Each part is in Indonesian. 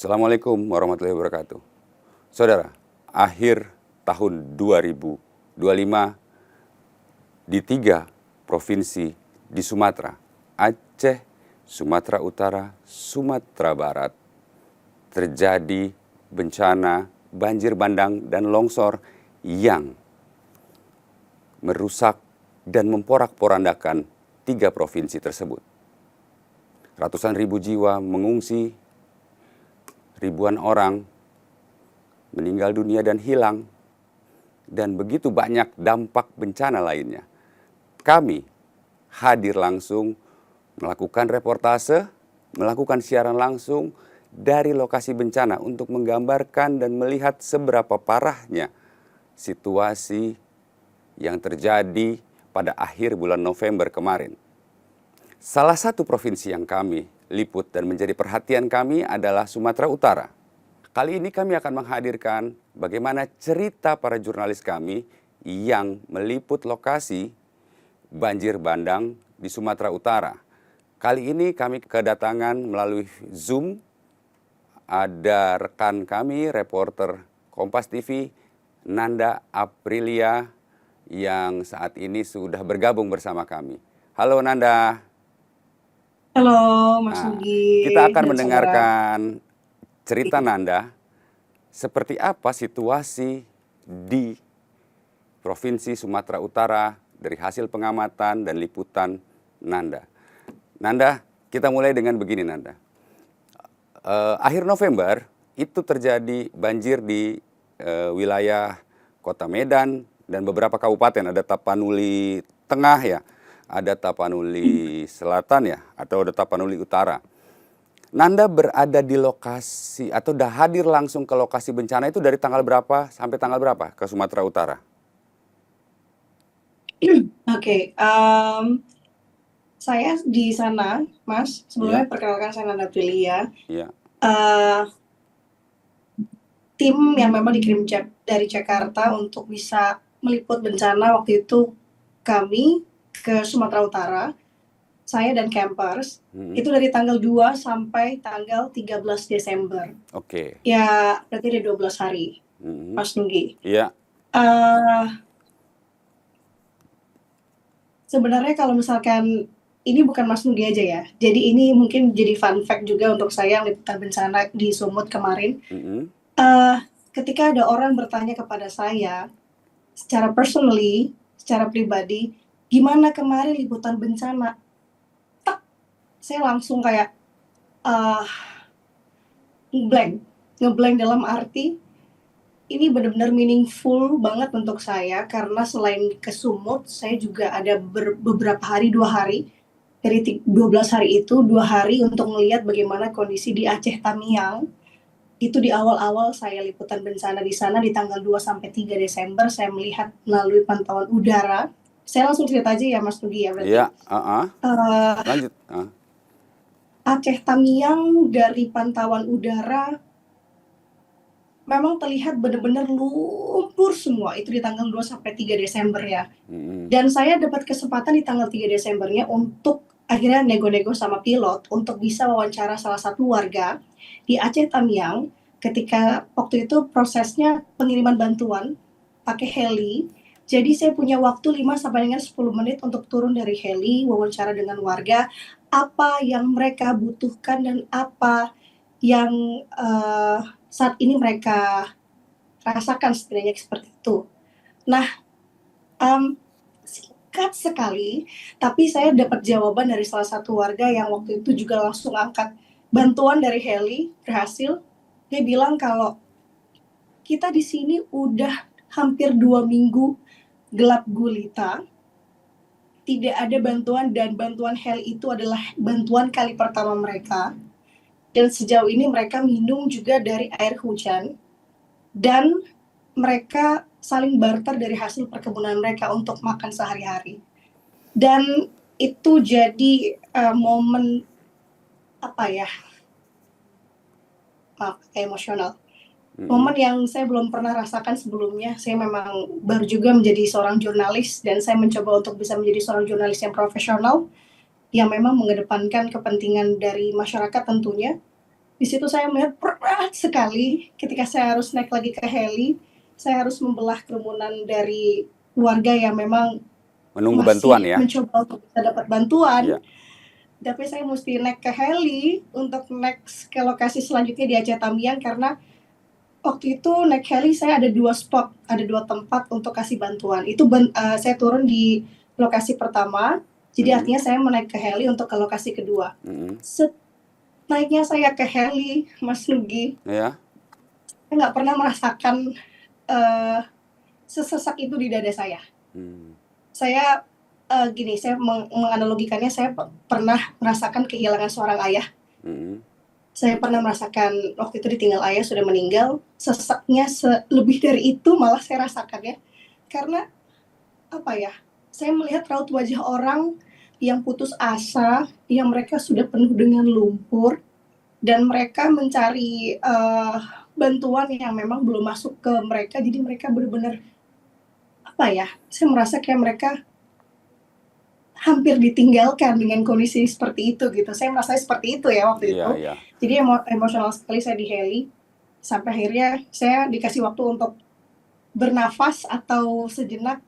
Assalamualaikum warahmatullahi wabarakatuh. Saudara, akhir tahun 2025 di 3 provinsi di Sumatera, Aceh, Sumatera Utara, Sumatera Barat, terjadi bencana banjir bandang dan longsor yang merusak dan memporak-porandakan 3 provinsi tersebut. Ratusan ribu jiwa mengungsi, ribuan orang meninggal dunia dan hilang, dan begitu banyak dampak bencana lainnya. Kami hadir langsung, melakukan reportase, melakukan siaran langsung dari lokasi bencana untuk menggambarkan dan melihat seberapa parahnya situasi yang terjadi pada akhir bulan November kemarin. Salah satu provinsi yang kami liput dan menjadi perhatian kami adalah Sumatera Utara. Kali ini kami akan menghadirkan bagaimana cerita para jurnalis kami yang meliput lokasi banjir bandang di Sumatera Utara. Kali ini kami kedatangan melalui Zoom, ada rekan kami, reporter Kompas TV, Nanda Aprilia, yang saat ini sudah bergabung bersama kami. Halo Nanda. Halo Mas Nah, Nugi kita akan dan saudara. mendengarkan cerita Nanda, seperti apa situasi di Provinsi Sumatera Utara dari hasil pengamatan dan liputan Nanda. Nanda, kita mulai dengan begini Nanda. Akhir November itu terjadi banjir di wilayah Kota Medan dan beberapa kabupaten, ada Tapanuli Tengah ya, ada Tapanuli Selatan ya, atau ada Tapanuli Utara. Nanda berada di lokasi atau dah hadir langsung ke lokasi bencana itu dari tanggal berapa sampai tanggal berapa ke Sumatera Utara? Oke, saya di sana, Mas. Iya, Sebelumnya perkenalkan saya Nanda Aprilia. iya. Eh, Tim yang memang dikirim dari Jakarta untuk bisa meliput bencana waktu itu kami ke Sumatera Utara, saya dan campers, itu dari tanggal 2 sampai tanggal 13 Desember. Oke. Ya, berarti ada 12 hari, Mas Nugi. Iya, Eh Sebenarnya kalau misalkan ini bukan Mas Nugi aja ya. Jadi ini mungkin jadi fun fact juga untuk saya yang liputan bencana di Sumut kemarin. Eh, Ketika ada orang bertanya kepada saya secara personally, secara pribadi, gimana kemarin liputan bencana? Tak, saya langsung kayak uh, ngeblank dalam arti ini benar-benar meaningful banget untuk saya karena selain ke Sumut, saya juga ada beberapa hari, 2 hari dari 12 hari itu, 2 hari untuk melihat bagaimana kondisi di Aceh Tamiang. Itu di awal-awal saya liputan bencana di sana di tanggal 2 sampai 3 Desember saya melihat melalui pantauan udara. Saya langsung cerita aja ya Mas Nugi ya berarti. iya. Lanjut. Aceh Tamiang dari pantauan udara memang terlihat benar-benar lumpur semua itu di tanggal 2 sampai 3 Desember ya. Dan saya dapat kesempatan di tanggal 3 Desembernya untuk akhirnya nego-nego sama pilot untuk bisa wawancara salah satu warga di Aceh Tamiang ketika waktu itu prosesnya pengiriman bantuan pakai heli. Jadi saya punya waktu 5 sampai dengan 10 menit untuk turun dari heli, wawancara dengan warga, apa yang mereka butuhkan dan apa yang saat ini mereka rasakan setidaknya seperti itu. Nah, singkat sekali, tapi saya dapat jawaban dari salah satu warga yang waktu itu juga langsung angkat bantuan dari heli, berhasil. Dia bilang kalau kita di sini udah hampir 2 minggu gelap gulita, tidak ada bantuan dan bantuan heli itu adalah bantuan kali pertama mereka. Dan sejauh ini mereka minum juga dari air hujan dan mereka saling barter dari hasil perkebunan mereka untuk makan sehari-hari. Dan itu jadi momen apa ya, emosional. Momen yang saya belum pernah rasakan sebelumnya. Saya memang baru juga menjadi seorang jurnalis dan saya mencoba untuk bisa menjadi seorang jurnalis yang profesional yang memang mengedepankan kepentingan dari masyarakat tentunya. Di situ saya melihat berat sekali ketika saya harus naik lagi ke heli, saya harus membelah kerumunan dari warga yang memang Menunggu masih bantuan ya? mencoba untuk bisa dapat bantuan. Iya. Tapi saya mesti naik ke heli untuk next ke lokasi selanjutnya di Aceh Tamiang, karena waktu itu naik heli saya ada 2 spot, ada 2 tempat untuk kasih bantuan. Itu saya turun di lokasi pertama, jadi artinya saya menaik ke heli untuk ke lokasi kedua. Naiknya saya ke heli, Mas Nugi, Ya. saya nggak pernah merasakan sesesak itu di dada saya. Saya gini, saya menganalogikannya, saya pernah merasakan kehilangan seorang ayah. Saya pernah merasakan waktu itu ditinggal ayah, sudah meninggal. Sesaknya lebih dari itu malah saya rasakan ya. Karena apa ya? Saya melihat raut wajah orang yang putus asa, yang mereka sudah penuh dengan lumpur, dan mereka mencari bantuan yang memang belum masuk ke mereka. Jadi mereka benar-benar apa ya? Saya merasa kayak mereka hampir ditinggalkan dengan kondisi seperti itu gitu. Saya merasa seperti itu ya waktu itu. Iya. Jadi emosional sekali saya di heli. Sampai akhirnya saya dikasih waktu untuk bernafas atau sejenak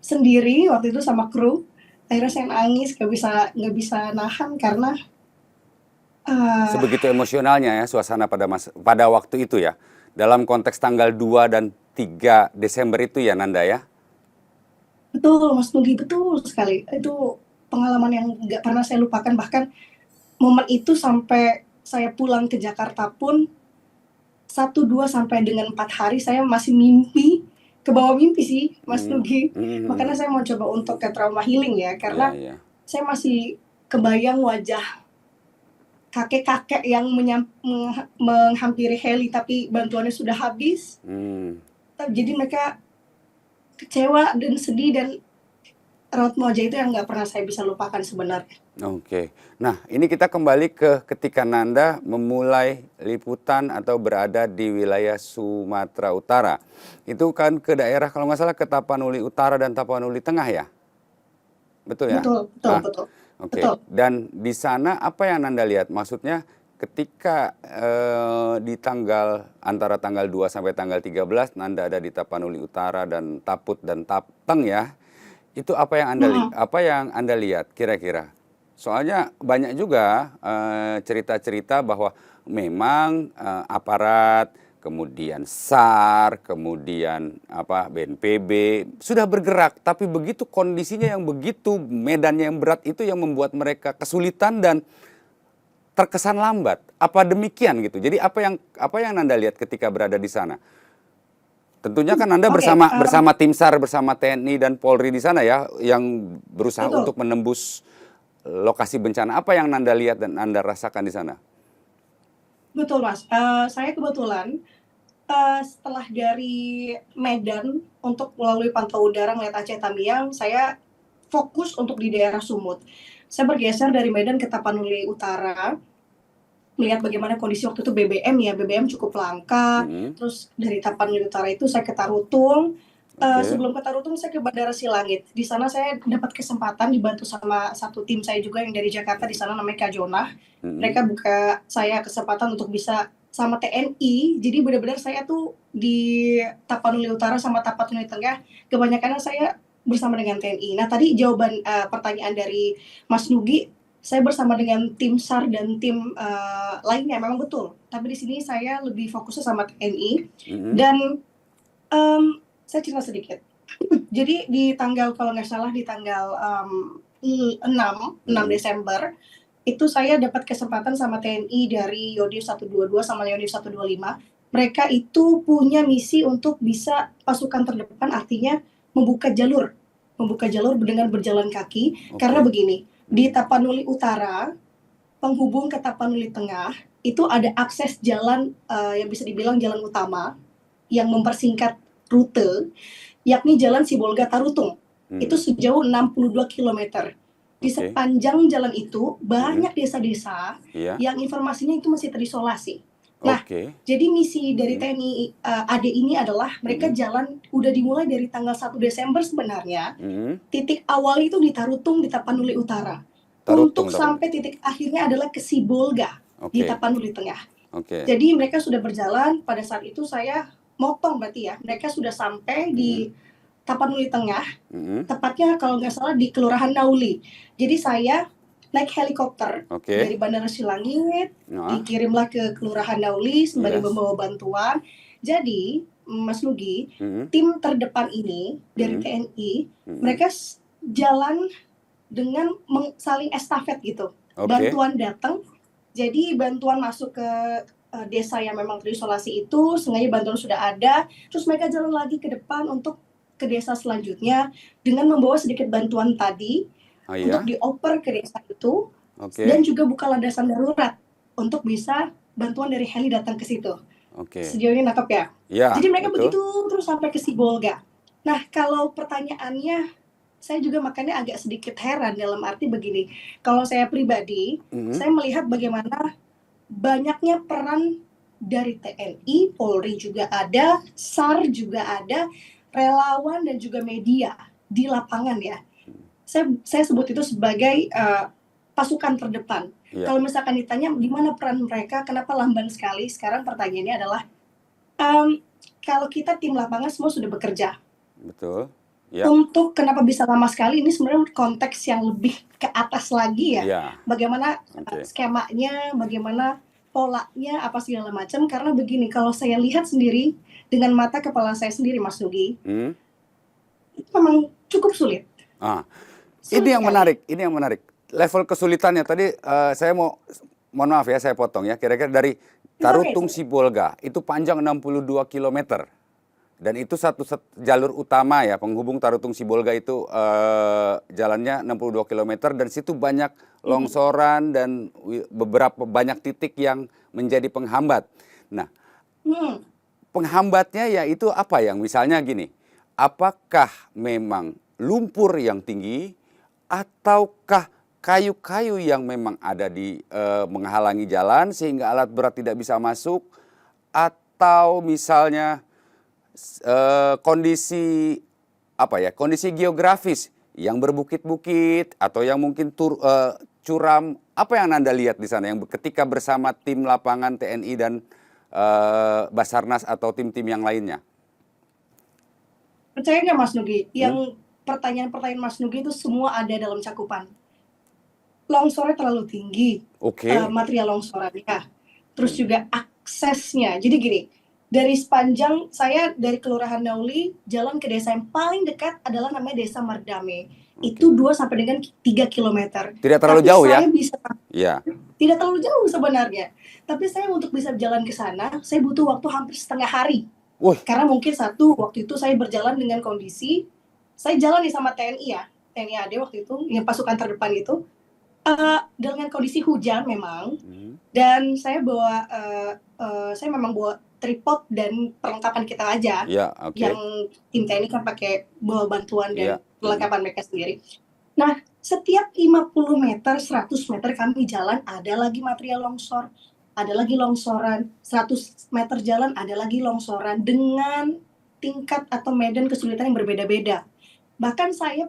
sendiri waktu itu sama kru. Akhirnya saya nangis, nggak bisa nahan karena sebegitu emosionalnya ya suasana pada waktu itu ya. Dalam konteks tanggal 2 dan 3 Desember itu ya, Nanda ya? Betul, Mas Nugi, betul sekali. Itu pengalaman yang nggak pernah saya lupakan. Bahkan momen itu sampai saya pulang ke Jakarta pun 1, 2 sampai dengan 4 hari saya masih mimpi, ke bawah mimpi sih, Mas Nugi. Makanya saya mau coba untuk ke trauma healing ya, karena saya masih kebayang wajah kakek-kakek yang menghampiri heli tapi bantuannya sudah habis. Jadi mereka kecewa dan sedih, dan raut wajah itu yang nggak pernah saya bisa lupakan sebenarnya. Oke. Nah, ini kita kembali ke ketika Nanda memulai liputan atau berada di wilayah Sumatera Utara. Itu kan ke daerah, kalau nggak salah, ke Tapanuli Utara dan Tapanuli Tengah ya? Betul ya? Betul. Oke. Dan di sana apa yang Nanda lihat? Maksudnya ketika di antara tanggal 2 sampai tanggal 13 Nanda ada di Tapanuli Utara dan Taput dan Tapteng ya. Itu apa yang Anda lihat kira-kira? Soalnya banyak juga cerita-cerita bahwa memang aparat, kemudian SAR, kemudian BNPB sudah bergerak, tapi begitu kondisinya yang begitu, medannya yang berat itu yang membuat mereka kesulitan dan terkesan lambat. Apa demikian gitu? Jadi apa yang Anda lihat ketika berada di sana? Tentunya kan Anda bersama tim SAR, bersama TNI dan Polri di sana ya, yang berusaha untuk menembus lokasi bencana. Apa yang Anda lihat dan Anda rasakan di sana? Betul, Mas. Saya kebetulan setelah dari Medan untuk melalui pantau udara melihat Aceh Tamiang, saya fokus untuk di daerah Sumut. Saya bergeser dari Medan ke Tapanuli Utara, melihat bagaimana kondisi waktu itu BBM cukup langka. Terus dari Tapanuli Utara itu saya ke Tarutung. Sebelum ke Tarutung saya ke Bandara Silangit. Di sana saya dapat kesempatan dibantu sama satu tim saya juga yang dari Jakarta di sana, namanya Kak Jonah. Mereka buka saya kesempatan untuk bisa sama TNI. Jadi benar-benar saya tuh di Tapanuli Utara sama Tapanuli Tengah kebanyakan saya bersama dengan TNI. Nah, tadi jawaban pertanyaan dari Mas Nugi, saya bersama dengan tim SAR dan tim lainnya, memang betul. Tapi di sini saya lebih fokusnya sama TNI. Dan saya cerita sedikit. Jadi di tanggal, kalau nggak salah di tanggal 6 Desember, itu saya dapat kesempatan sama TNI dari Yonif 122 sama Yonif 125. Mereka itu punya misi untuk bisa pasukan terdepan, artinya membuka jalur dengan berjalan kaki. Karena begini, di Tapanuli Utara, penghubung ke Tapanuli Tengah, itu ada akses jalan yang bisa dibilang jalan utama yang mempersingkat rute, yakni Jalan Sibolga Tarutung. Itu sejauh 62 km. Di sepanjang jalan itu banyak desa-desa yang informasinya itu masih terisolasi. Nah, jadi misi dari TNI AD ini adalah mereka jalan udah dimulai dari tanggal 1 Desember sebenarnya. Titik awal itu di Tarutung, di Tapanuli Utara. Tarutung, untuk sampai titik akhirnya adalah ke Sibolga di Oke, Tapanuli Tengah. oke. Jadi mereka sudah berjalan, pada saat itu saya motong berarti ya, mereka sudah sampai di Tapanuli Tengah, Mhm. tepatnya kalau nggak salah di Kelurahan Nauli. Jadi saya naik helikopter Oke. dari Bandara Silangit, Nah, dikirimlah ke Kelurahan Nauli sembari yes. membawa bantuan. Jadi, Mas Nugi, Mhm, tim terdepan ini dari mhm, TNI, mhm. mereka jalan dengan saling estafet gitu. Oke, Bantuan datang, jadi bantuan masuk ke desa yang memang terisolasi itu, sengaja bantuan sudah ada, terus mereka jalan lagi ke depan untuk ke desa selanjutnya dengan membawa sedikit bantuan tadi oh untuk iya, dioper ke desa itu dan oke, juga buka landasan darurat untuk bisa bantuan dari heli datang ke situ. oke. Sejauh ini nangkep ya. Jadi Ya, mereka betul. begitu terus sampai ke Sibolga. Nah, kalau pertanyaannya saya juga makanya agak sedikit heran dalam arti begini. Kalau saya pribadi, Mhm, saya melihat bagaimana banyaknya peran dari TNI, Polri juga ada, SAR juga ada, relawan dan juga media di lapangan ya. Saya sebut itu sebagai pasukan terdepan. iya, Kalau misalkan ditanya di mana peran mereka, kenapa lamban sekali? Sekarang pertanyaannya adalah um, kalau kita tim lapangan semua sudah bekerja. betul. Ya, Untuk kenapa bisa lama sekali ini sebenarnya konteks yang lebih ke atas lagi ya. iya, Bagaimana oke. skemanya, bagaimana polanya, apa segala macam. Karena begini, kalau saya lihat sendiri dengan mata kepala saya sendiri, Mas Nugi, Hmm. itu memang cukup sulit, Ah, sulit sekali. ini yang menarik. Level kesulitannya tadi saya mohon maaf ya saya potong ya. Kira-kira dari It's okay, it's Tarutung okay. Sibolga itu panjang 62 kilometer. Dan itu jalur utama ya, penghubung Tarutung Sibolga itu jalannya 62 kilometer dan situ banyak Mhm. longsoran dan beberapa banyak titik yang menjadi penghambat. Nah, Hmm. penghambatnya yaitu apa yang misalnya gini, apakah memang lumpur yang tinggi ataukah kayu-kayu yang memang ada di menghalangi jalan sehingga alat berat tidak bisa masuk atau misalnya kondisi apa ya, kondisi geografis yang berbukit-bukit atau yang mungkin curam, apa yang Anda lihat di sana yang ketika bersama tim lapangan TNI dan Basarnas atau tim-tim yang lainnya? Percaya nggak Mas Nugi, Hmm? yang pertanyaan-pertanyaan Mas Nugi itu semua ada dalam cakupan. Longsornya terlalu tinggi, Oke. material longsorannya, terus Hmm. juga aksesnya. Jadi gini, dari sepanjang saya dari Kelurahan Nauli, jalan ke desa yang paling dekat adalah namanya Desa Mardame. Oke. Itu 2 sampai dengan 3 kilometer. Tidak terlalu Tapi jauh saya ya? bisa Ya. tidak terlalu jauh sebenarnya. Tapi saya untuk bisa jalan ke sana, saya butuh waktu hampir setengah hari. Wih. Karena mungkin satu, waktu itu saya berjalan dengan kondisi, saya jalan nih sama TNI ya, TNI AD waktu itu, yang pasukan terdepan itu, dengan kondisi hujan memang, Hmm. dan saya bawa, saya memang bawa tripod dan perlengkapan kita aja, Ya, yang oke. tim TNI kan pakai bawa bantuan dan Ya. Hmm. perlengkapan mereka sendiri. Nah, setiap 50 meter, 100 meter kami jalan, ada lagi material longsor, ada lagi longsoran, 100 meter jalan, ada lagi longsoran, dengan tingkat atau medan kesulitan yang berbeda-beda. Bahkan saya,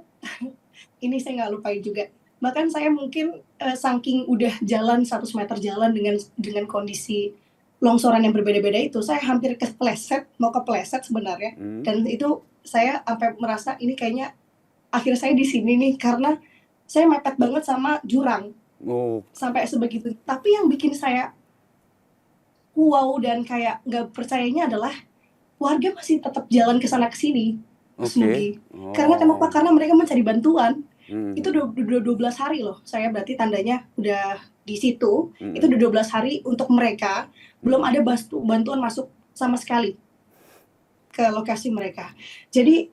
ini saya nggak lupain juga, bahkan saya mungkin saking udah jalan 100 meter jalan dengan kondisi longsoran yang berbeda-beda itu, saya hampir kepleset, mau kepleset sebenarnya. Hmm. Dan itu saya sampai merasa ini kayaknya akhir saya di sini nih karena saya mepet banget sama jurang Oh, sampai sebegitu. Tapi yang bikin saya wow dan kayak nggak percayanya adalah warga masih tetap jalan ke sana ke sini, Mas oke. Nugi. Karena kenapa? Oh. Karena mereka mencari bantuan. Itu Hmm. udah 12 hari loh. Saya berarti tandanya udah di situ. Itu Hmm. udah 12 hari untuk mereka belum Hmm. ada bantuan masuk sama sekali ke lokasi mereka. Jadi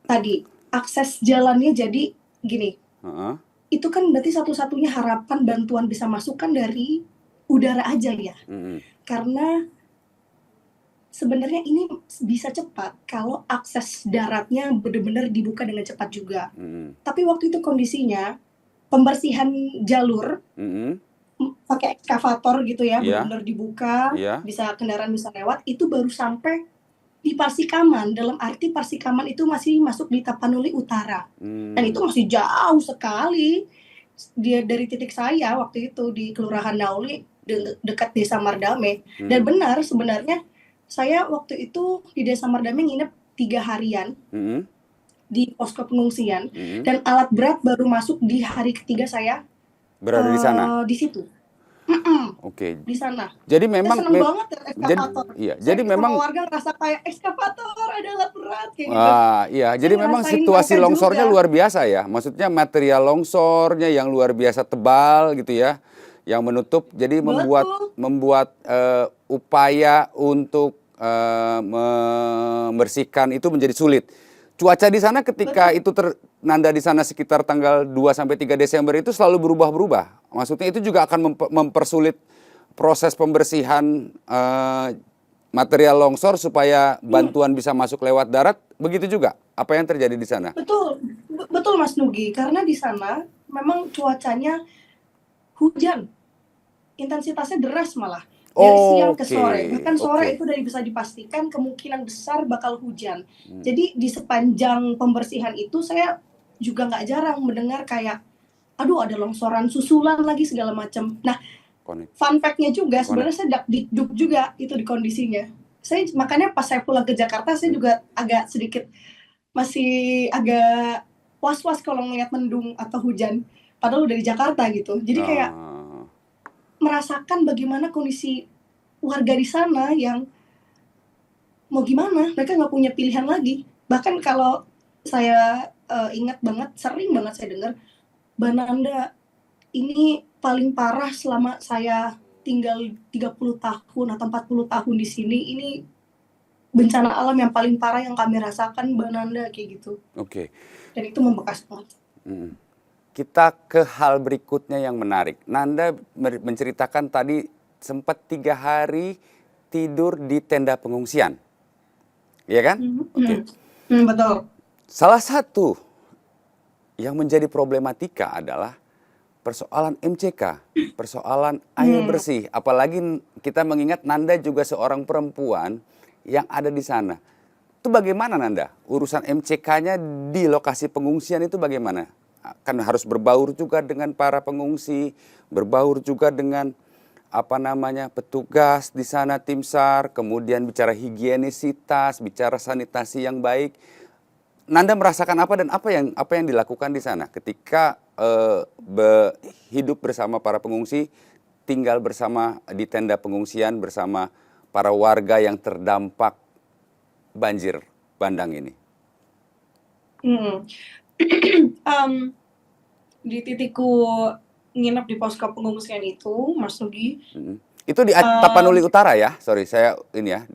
tadi akses jalannya jadi gini, Heeh. itu kan berarti satu-satunya harapan bantuan bisa masuk kan dari udara aja ya. Hmm. Karena sebenarnya ini bisa cepat kalau akses daratnya benar-benar dibuka dengan cepat juga. Hmm. Tapi waktu itu kondisinya pembersihan jalur Hmm. pakai ekskavator gitu ya, Iya. benar-benar dibuka, Iya. bisa kendaraan bisa lewat, itu baru sampai di Parsikaman. Dalam arti Parsikaman itu masih masuk di Tapanuli Utara. Dan itu Hmm. masih jauh sekali. dia dari titik saya waktu itu di Kelurahan Nauli dekat Desa Mardame. Dan Hmm. benar sebenarnya saya waktu itu di Desa Mardame nginep 3 harian Hmm. di posko pengungsian Hmm. dan alat berat baru masuk di hari ketiga saya Berada di sana. di situ. Oke. Di sana. Jadi Saya memang seneng banget ya ekskavator. jadi Saya sama memang warga ngerasa kayak ekskavator ada alat berat kayak gitu. wah, iya. Saya Jadi memang ngerasain situasi mereka longsornya juga. luar biasa ya. Maksudnya material longsornya yang luar biasa tebal gitu ya, yang menutup. Jadi Betul. membuat upaya untuk membersihkan itu menjadi sulit. Cuaca di sana ketika Betul. itu Nanda di sana sekitar tanggal 2 sampai 3 Desember itu selalu berubah-berubah. Maksudnya itu juga akan mempersulit proses pembersihan material longsor supaya bantuan bisa masuk lewat darat. Begitu juga apa yang terjadi di sana? Betul. Betul Mas Nugi, karena di sana memang cuacanya hujan. Intensitasnya deras malah. Dari siang ke sore. Bahkan sore itu udah bisa dipastikan kemungkinan besar bakal hujan. Jadi di sepanjang pembersihan itu saya juga nggak jarang mendengar kayak, aduh ada longsoran susulan lagi segala macam. Nah, fun fact-nya juga sebenarnya saya dakdikduk juga itu di kondisinya. Saya makanya pas saya pulang ke Jakarta saya juga agak sedikit masih agak was-was kalau ngelihat mendung atau hujan. Padahal udah di Jakarta gitu. Jadi kayak merasakan bagaimana kondisi warga di sana yang mau gimana, mereka nggak punya pilihan lagi. Bahkan kalau saya ingat banget, sering banget saya dengar, Mbak Nanda, ini paling parah selama saya tinggal 30 tahun atau 40 tahun di sini, ini bencana alam yang paling parah yang kami rasakan, Mbak Nanda, kayak gitu. Oke. Dan itu membekas banget. Kita ke hal berikutnya yang menarik. Nanda menceritakan tadi sempat 3 hari tidur di tenda pengungsian. Iya kan? Oke. Betul. Salah satu yang menjadi problematika adalah persoalan MCK, persoalan air bersih. Apalagi kita mengingat Nanda juga seorang perempuan yang ada di sana. Itu bagaimana Nanda? Urusan MCK-nya di lokasi pengungsian itu bagaimana? Kan harus berbaur juga dengan para pengungsi, berbaur juga dengan petugas di sana, tim SAR, kemudian bicara higienisitas, bicara sanitasi yang baik. Nanda merasakan apa dan apa yang dilakukan di sana ketika hidup bersama para pengungsi, tinggal bersama di tenda pengungsian bersama para warga yang terdampak banjir bandang ini? Di titikku nginep di posko pengungsian itu, Mas Nugi. Itu di Tapanuli Utara ya? Sorry, saya ini ya.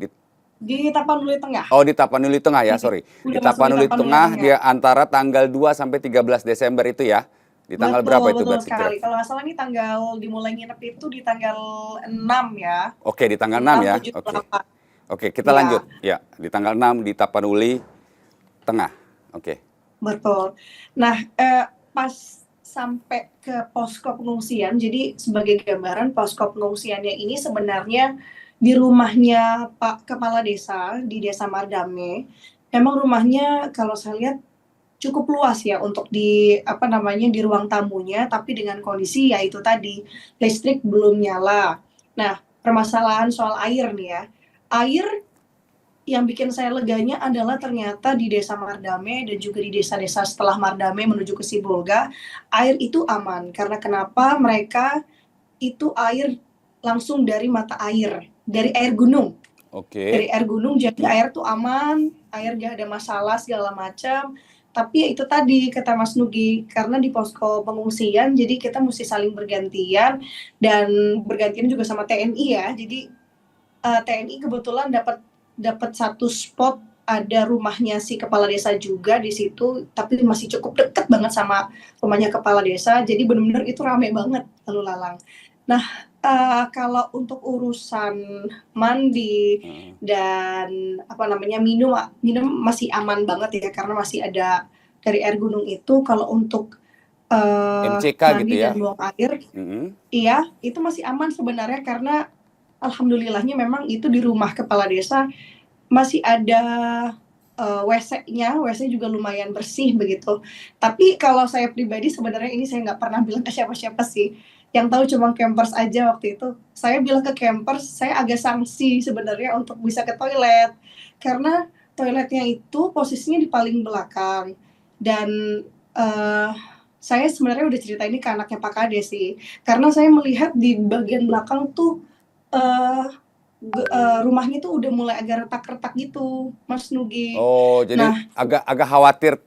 Di Tapanuli Tengah. Oh, di Tapanuli Tengah ya, sorry. Di Tapanuli Tengah dia antara tanggal 2 sampai 13 Desember itu ya. Di tanggal berapa itu betul berarti? Sekali. Kalau nggak salah ini tanggal dimulai nginep itu di tanggal 6 ya. Oke, di tanggal 6 ya. 7, Oke, kita lanjut. Ya, di tanggal 6 di Tapanuli Tengah. Oke. Betul. Nah, pas sampai ke posko pengungsian, jadi sebagai gambaran posko pengungsiannya ini sebenarnya di rumahnya Pak Kepala Desa di Desa Mardame. Memang rumahnya kalau saya lihat cukup luas ya untuk di di ruang tamunya, tapi dengan kondisi ya itu tadi listrik belum nyala. Nah, permasalahan soal air nih ya. Air yang bikin saya leganya adalah ternyata di Desa Mardame dan juga di desa-desa setelah Mardame menuju ke Sibolga, air itu aman. Karena kenapa? Mereka itu air langsung dari mata air, dari air gunung. Dari air gunung, jadi air tuh aman, air gak ada masalah segala macam. Tapi ya itu tadi kata Mas Nugi, karena di posko pengungsian, jadi kita mesti saling bergantian dan bergantian juga sama TNI ya. Jadi TNI kebetulan dapat satu spot, ada rumahnya si kepala desa juga di situ, tapi masih cukup dekat banget sama rumahnya kepala desa. Jadi benar-benar itu rame banget lalu lalang. Nah, kalau untuk urusan mandi dan minum masih aman banget ya, karena masih ada dari air gunung itu. Kalau untuk MCK mandi gitu ya? Dan buang air, iya itu masih aman sebenarnya, karena alhamdulillahnya memang itu di rumah kepala desa masih ada WC juga lumayan bersih begitu. Tapi kalau saya pribadi sebenarnya ini saya nggak pernah bilang ke siapa-siapa sih. Yang tahu cuma campers aja waktu itu. Saya bilang ke campers, saya agak sanksi sebenarnya untuk bisa ke toilet. Karena toiletnya itu posisinya di paling belakang. Dan eh, saya sebenarnya udah cerita ini ke anaknya Pak Kades sih. Karena saya melihat di bagian belakang tuh eh rumahnya tuh udah mulai agak retak-retak gitu, Mas Nugi. Oh, jadi Nah, agak khawatir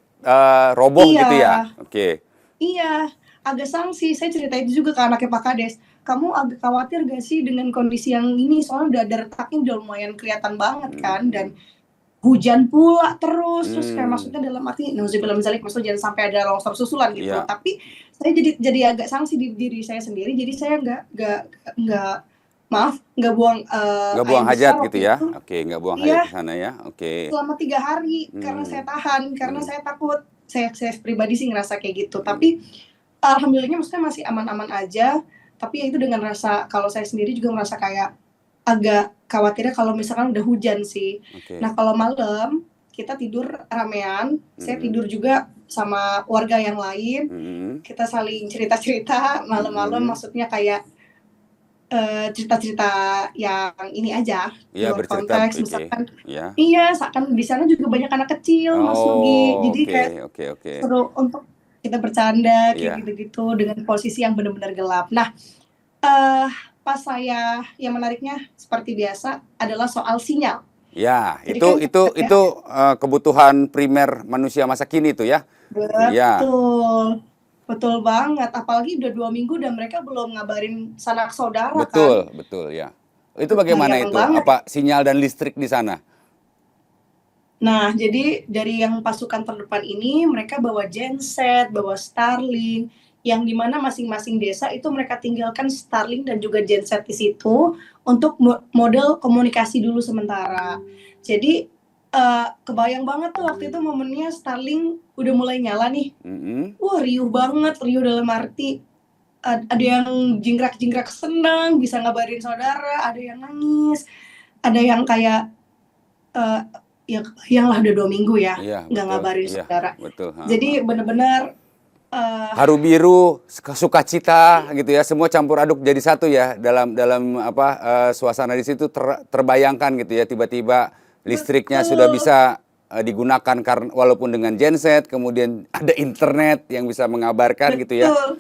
roboh iya, gitu ya? Oke. iya, agak sanksi. Saya cerita itu juga ke anaknya Pak Kades. Kamu agak khawatir gak sih dengan kondisi yang ini? Soalnya udah ada retaknya udah lumayan kelihatan banget kan. Dan Hmm. hujan pula terus kayak Hmm. maksudnya dalam arti nauzubillah misalnya maksudnya jangan sampai ada longsor susulan gitu. Iya. Tapi saya jadi agak sanksi di diri saya sendiri. Jadi saya nggak maaf nggak buang Nggak air buang hajat besar gitu waktu ya? itu. Oke, nggak buang hajat Iya, ke sana ya? Oke. selama 3 hari karena saya Hmm. tahan karena Hmm. saya takut. Saya pribadi sih ngerasa kayak gitu. Hmm. Tapi alhamdulillahnya maksudnya masih aman-aman aja. Tapi ya itu dengan rasa kalau saya sendiri juga merasa kayak agak khawatirnya kalau misalkan udah hujan sih. Oke. Nah kalau malam kita tidur ramean, saya Hmm. tidur juga sama warga yang lain. Hmm. Kita saling cerita-cerita malam-malam, Hmm. maksudnya kayak cerita-cerita yang ini aja, Iya, luar bercerita. konteks. Oke. Misalkan, Ya. iya, seakan di sana juga banyak anak kecil, Mas Nugi. Oh, Jadi oke, kayak oke, oke. seru untuk kita bercanda kayak Iya. gitu-gitu dengan posisi yang benar-benar gelap. Nah, eh pas saya yang menariknya seperti biasa adalah soal sinyal. Ya, Jadi kan ya, itu kebutuhan primer manusia masa kini itu ya. Ya, betul, betul banget. Apalagi udah 2 minggu dan mereka belum ngabarin sanak saudara kan. betul, betul ya. Itu Itu bagaimana sayang itu? banget. Apa sinyal dan listrik di sana? Nah, jadi dari yang pasukan terdepan ini mereka bawa genset, bawa Starlink, yang dimana masing-masing desa itu mereka tinggalkan Starlink dan juga genset di situ untuk model komunikasi dulu sementara. Jadi kebayang banget tuh waktu itu momennya Starlink udah mulai nyala nih. Mm-mm. Wah, riuh banget, riuh dalam arti ada yang jingkrak-jingkrak senang, bisa ngabarin saudara, ada yang nangis, ada yang kayak eh, ya kebayang lah udah 2 minggu ya Iya, nggak betul. ngabarin Iya, saudara. betul. Ha, ha. Jadi benar-benar Haru biru, sukacita gitu ya, semua campur aduk jadi satu ya dalam apa suasana di situ terbayangkan gitu ya, tiba-tiba listriknya sudah betul bisa digunakan karena walaupun dengan genset, kemudian ada internet yang bisa mengabarkan gitu ya. betul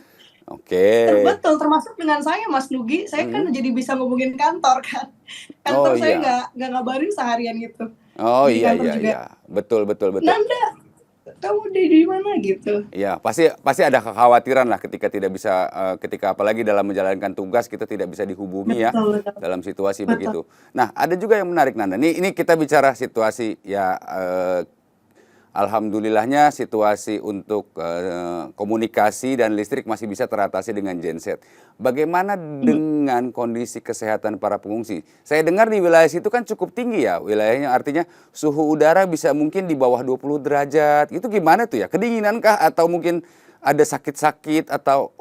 Oke. betul termasuk dengan saya Mas Nugi, saya kan Mm. jadi bisa ngomongin kantor kan. Oh Kantor saya iya. nggak ngabarin seharian gitu. Oh Di iya kantor iya juga, iya. Betul betul betul. Nanda kamu di mana gitu. Iya, pasti ada kekhawatiran lah ketika tidak bisa ketika apalagi dalam menjalankan tugas kita tidak bisa dihubungi ya Betul betul dalam situasi betul. begitu. Nah, ada juga yang menarik Nanda. Ini kita bicara situasi ya alhamdulillahnya situasi untuk komunikasi dan listrik masih bisa teratasi dengan genset. Bagaimana dengan kondisi kesehatan para pengungsi? Saya dengar di wilayah situ kan cukup tinggi ya wilayahnya, artinya suhu udara bisa mungkin di bawah 20 derajat. Itu gimana tuh ya? Kedinginankah atau mungkin ada sakit-sakit atau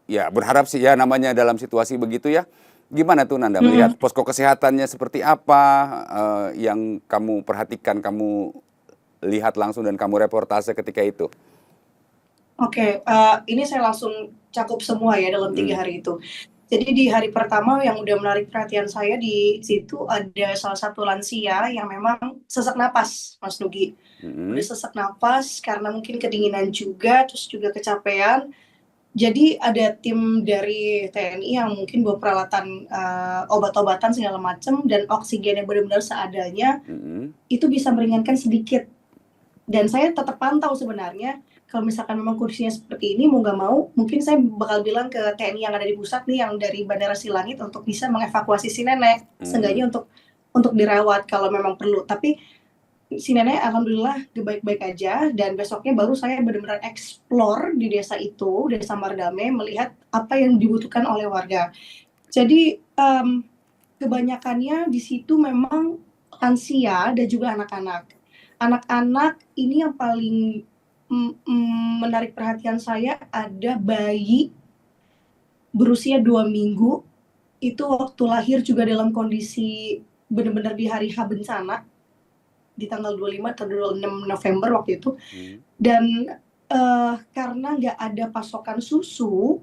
ya berharap sih ya namanya dalam situasi begitu ya. Gimana tuh Nanda melihat posko kesehatannya seperti apa yang kamu perhatikan, kamu lihat langsung dan kamu reportase ketika itu? Oke, ini saya langsung cakup semua ya dalam 3 Hmm. hari itu. Jadi di hari pertama yang udah menarik perhatian saya di situ ada salah satu lansia yang memang sesak napas, Mas Nugi. Udah Hmm. sesak napas karena mungkin kedinginan juga, terus juga kecapean. Jadi ada tim dari TNI yang mungkin bawa peralatan obat-obatan segala macam dan oksigen yang benar-benar seadanya, Hmm. itu bisa meringankan sedikit. Dan saya tetap pantau sebenarnya, kalau misalkan memang kondisinya seperti ini, mau nggak mau, mungkin saya bakal bilang ke TNI yang ada di pusat nih, yang dari Bandara Silangit untuk bisa mengevakuasi si nenek, Hmm. seenggaknya untuk dirawat kalau memang perlu. Tapi si nenek alhamdulillah baik-baik aja, dan besoknya baru saya benar-benar explore di desa itu, Desa Mardame, melihat apa yang dibutuhkan oleh warga. Jadi kebanyakannya di situ memang lansia dan juga anak-anak. Anak-anak ini yang paling menarik perhatian saya, ada bayi berusia 2 minggu, itu waktu lahir juga dalam kondisi benar-benar di hari H bencana. di tanggal 25 atau 26 November waktu itu. Hmm. Dan karena nggak ada pasokan susu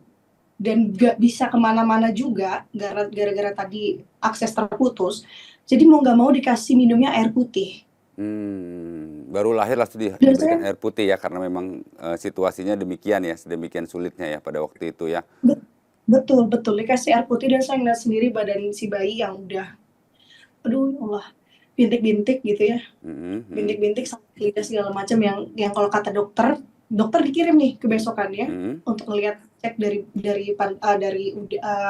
dan nggak bisa kemana-mana juga gara-gara tadi akses terputus, jadi mau nggak mau dikasih minumnya air putih. Baru lahir langsung Dan diberikan saya air putih ya, karena memang situasinya demikian ya, sedemikian sulitnya ya pada waktu itu ya. betul dikasih air putih, dan saya ngeliat sendiri badan si bayi yang udah, aduh ya Allah, bintik-bintik gitu ya, bintik-bintik sampai lidah segala macam, yang kalau kata dokter dikirim nih ke besokannya untuk ngeliat, cek dari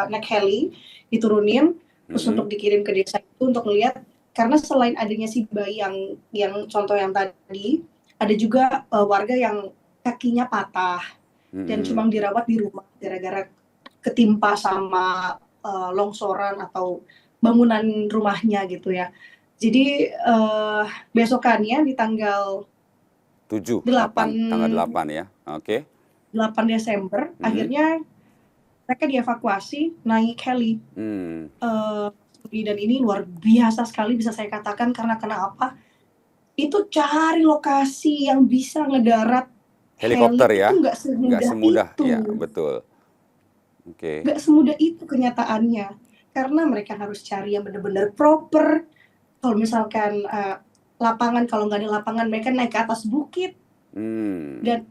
naik heli diturunin, terus untuk dikirim ke desa itu untuk ngeliat, karena selain adanya si bayi yang contoh yang tadi, ada juga warga yang kakinya patah dan cuma dirawat di rumah gara-gara ketimpa sama longsoran atau bangunan rumahnya gitu ya. Jadi besokannya di tanggal 7, 8, 8 tanggal 8 ya. Oke. 8 Desember akhirnya mereka dievakuasi naik heli. Dan ini luar biasa sekali bisa saya katakan, karena kenapa? Itu cari lokasi yang bisa ngedarat Helikopter heli ya, itu nggak semudah itu. Ya, betul. Oke. Nggak semudah itu kenyataannya, karena mereka harus cari yang benar-benar proper. Kalau misalkan lapangan, kalau nggak ada lapangan, mereka naik ke atas bukit. Dan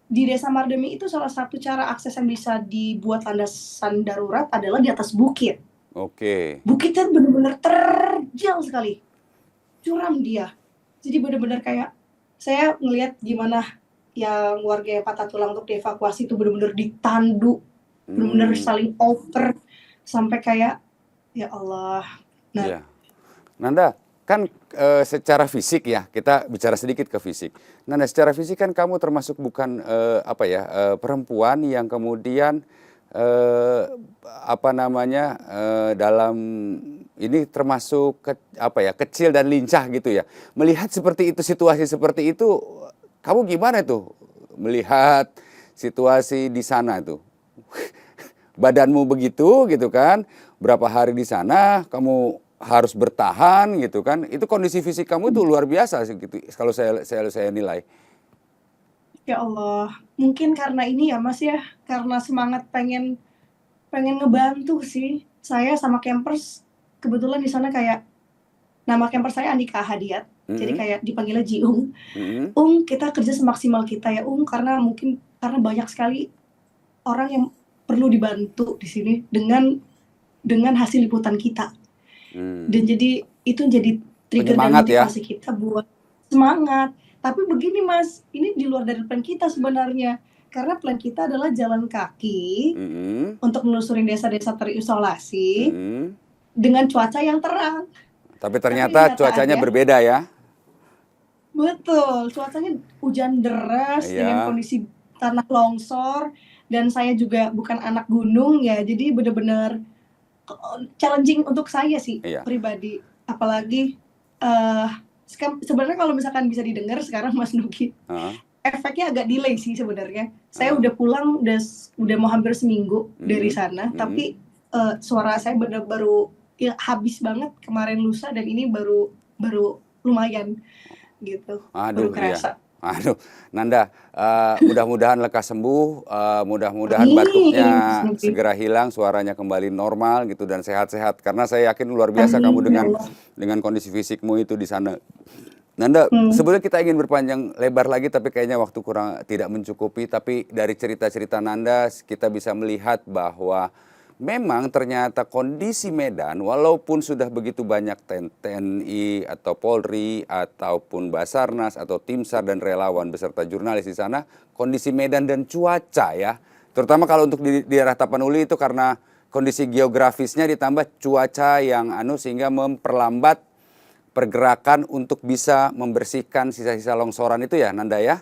di Desa Mardemi itu salah satu cara akses yang bisa dibuat landasan darurat adalah di atas bukit. Oke. Bukitnya benar-benar terjal sekali, curam dia. Jadi benar-benar kayak saya ngelihat gimana yang warga yang patah tulang untuk dievakuasi itu benar-benar ditandu, benar-benar saling over sampai kayak ya Allah. Nah, ya. Nanda, kan secara fisik ya, kita bicara sedikit ke fisik. Nanda, secara fisik kan kamu termasuk bukan perempuan yang kemudian dalam ini termasuk kecil dan lincah gitu ya. Melihat seperti itu, situasi seperti itu, kamu gimana tuh melihat situasi di sana tuh? Badanmu begitu gitu kan, berapa hari di sana kamu harus bertahan gitu kan, itu kondisi fisik kamu itu luar biasa sih gitu kalau saya nilai. Ya Allah, mungkin karena ini ya Mas ya, karena semangat pengen ngebantu sih. Saya sama campers kebetulan di sana kayak, nama camper saya Andika Hadiat, jadi kayak dipanggilnya Jiung. Kita kerja semaksimal kita ya karena banyak sekali orang yang perlu dibantu di sini dengan hasil liputan kita. Dan jadi itu jadi trigger dan motivasi kita buat semangat. Tapi begini Mas, ini di luar dari plan kita sebenarnya. Karena plan kita adalah jalan kaki untuk menelusurin desa-desa terisolasi dengan cuaca yang terang. Tapi ternyata cuacanya berbeda ya? Betul, cuacanya hujan deras dengan kondisi tanah longsor. Dan saya juga bukan anak gunung ya, jadi benar-benar challenging untuk saya sih pribadi. Apalagi sebenarnya kalau misalkan bisa didengar sekarang Mas Nugi, efeknya agak delay sih sebenarnya. Saya udah pulang, udah mau hampir seminggu dari sana, tapi suara saya baru habis banget kemarin lusa, dan ini baru lumayan gitu, baru kerasa. Aduh, Nanda, mudah-mudahan lekas sembuh, mudah-mudahan batuknya segera hilang, suaranya kembali normal gitu dan sehat-sehat. Karena saya yakin luar biasa kamu dengan kondisi fisikmu itu di sana. Nanda, sebelumnya kita ingin berpanjang lebar lagi, tapi kayaknya waktu tidak mencukupi. Tapi dari cerita-cerita Nanda, kita bisa melihat bahwa memang ternyata kondisi Medan, walaupun sudah begitu banyak TNI atau Polri ataupun Basarnas atau tim SAR dan relawan beserta jurnalis di sana, kondisi Medan dan cuaca ya, terutama kalau untuk di daerah Tapanuli itu karena kondisi geografisnya ditambah cuaca yang sehingga memperlambat pergerakan untuk bisa membersihkan sisa-sisa longsoran itu ya, Nanda ya?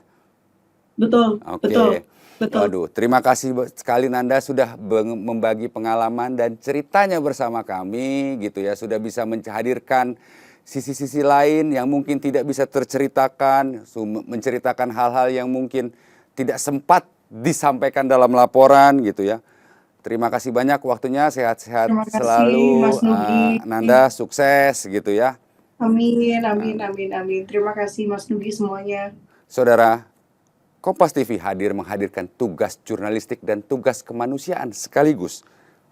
Betul, betul. Waduh, terima kasih sekali Nanda sudah membagi pengalaman dan ceritanya bersama kami gitu ya. Sudah bisa menghadirkan sisi-sisi lain yang mungkin tidak bisa terceritakan, menceritakan hal-hal yang mungkin tidak sempat disampaikan dalam laporan gitu ya. Terima kasih banyak waktunya, sehat-sehat selalu. Mas Nugi. Nanda, sukses gitu ya. Amin, amin, amin, amin. Terima kasih Mas Nugi semuanya. Saudara, Kompas TV hadir menghadirkan tugas jurnalistik dan tugas kemanusiaan sekaligus.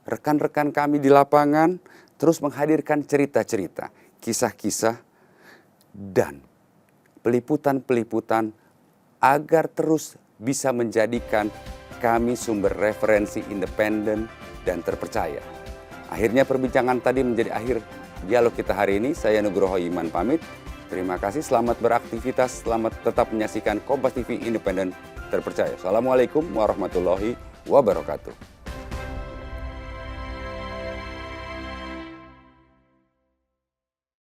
Rekan-rekan kami di lapangan terus menghadirkan cerita-cerita, kisah-kisah, dan peliputan-peliputan agar terus bisa menjadikan kami sumber referensi independen dan terpercaya. Akhirnya perbincangan tadi menjadi akhir dialog kita hari ini. Saya Nugroho Iman pamit. Terima kasih, selamat beraktivitas, selamat tetap menyaksikan Kompas TV Independen Terpercaya. Assalamualaikum warahmatullahi wabarakatuh.